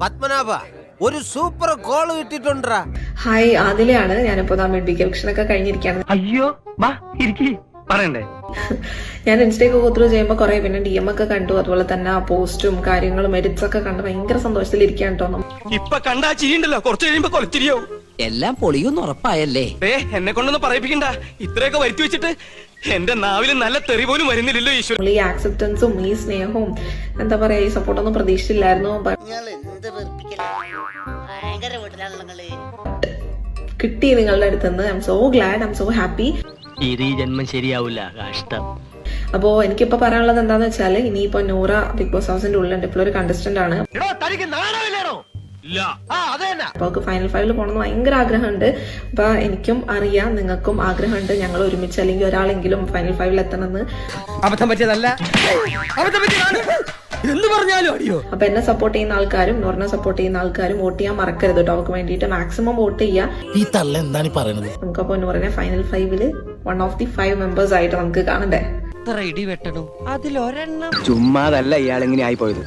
പത്മനാഭ ഒരു super call കിട്ടിട്ടുണ്ടാ. Hi, ആദിലയാണ്. ഞാനിപ്പോ medical ഒക്കെ കഴിഞ്ഞിരിക്കുകയാണ്. അയ്യോ പറയണ്ടേ. ഞാൻ ഇൻസ്റ്റയൊക്കെ ഗോത്രൂ ചെയ്യുമ്പോൾ കുറെ പിന്നെ DM ഒക്കെ കണ്ടു. അതുപോലെ തന്നെ പോസ്റ്റും കാര്യങ്ങളും എഡിറ്റ്സ് ഒക്കെ കണ്ട് ഭയങ്കര സന്തോഷത്തിലിരിക്കാൻ തോന്നും. ഇപ്പൊ കണ്ടാ ചിരിയുണ്ടല്ലോ, കുറച്ച് കഴിയുമ്പോ കൊലച്ചിരിയാവും. എല്ലാം പൊളിയൊന്നും ഉറപ്പായല്ലേ? എന്നെ കൊണ്ടൊന്നും പറയിപ്പിക്കണ്ട. ഇത്രയൊക്കെ വരുത്തി വെച്ചിട്ട് എന്റെ നാവിൽ നല്ല തെറി പോലും വരുന്നില്ലല്ലോ ഈശ്വരൻ. ഈ ആക്സെപ്റ്റൻസും ഈ സ്നേഹവും എന്താ പറയാ, ഈ സപ്പോർട്ടൊന്നും പ്രതീക്ഷിച്ചില്ലായിരുന്നു. കിട്ടി നിങ്ങളുടെ അടുത്തുനിന്ന്. I M so GLAAD, I M so happy. ഈ ജന്മം ശരിയാവില്ല, കഷ്ടം. അപ്പോ എനിക്കിപ്പോ പറയാനുള്ളത് എന്താന്ന് വെച്ചാൽ, ഇനിയിപ്പോ നൂറ ബിഗ് ബോസ് ഹൗസിന്റെ ഉള്ളിലുണ്ട്. ഇപ്പോൾ ഒരു കണ്ടസ്റ്റന്റ് ആണ്. അപ്പൊ അവർക്ക് ഫൈനൽ ഫൈവിൽ പോകണമെന്ന് ഭയങ്കര ആഗ്രഹമുണ്ട്. അപ്പൊ എനിക്കും അറിയാം, നിങ്ങൾക്കും ആഗ്രഹമുണ്ട് ഞങ്ങൾ ഒരുമിച്ച് അല്ലെങ്കിൽ ഒരാളെങ്കിലും ഫൈനൽ ഫൈവിൽ എത്തണമെന്ന്. അബദ്ധം പറ്റിയതല്ല, എന്ത് പറഞ്ഞാലും അടിയോ. അപ്പൊ എന്നെ സപ്പോർട്ട് ചെയ്യുന്ന ആൾക്കാരും നൂറിനെ സപ്പോർട്ട് ചെയ്യുന്ന ആൾക്കാരും വോട്ട് ചെയ്യാൻ മറക്കരുത് കേട്ടോ. അവർക്ക് വേണ്ടിയിട്ട് മാക്സിമം വോട്ട് ചെയ്യാം. ഈ തള്ള എന്താണ് പറയുന്നത്? നമുക്കപ്പോ എന്ന് പറഞ്ഞാൽ ഫൈനൽ ഫൈവില് 1 of the 5 മെമ്പേഴ്സ് ആയിട്ട് നമുക്ക് കാണണ്ടേ. ഇടി വെട്ടണോ അതിലൊരെണ്ണം? ചുമ്മാതല്ല ഇയാൾ എങ്ങനെ ആയിപ്പോയത്.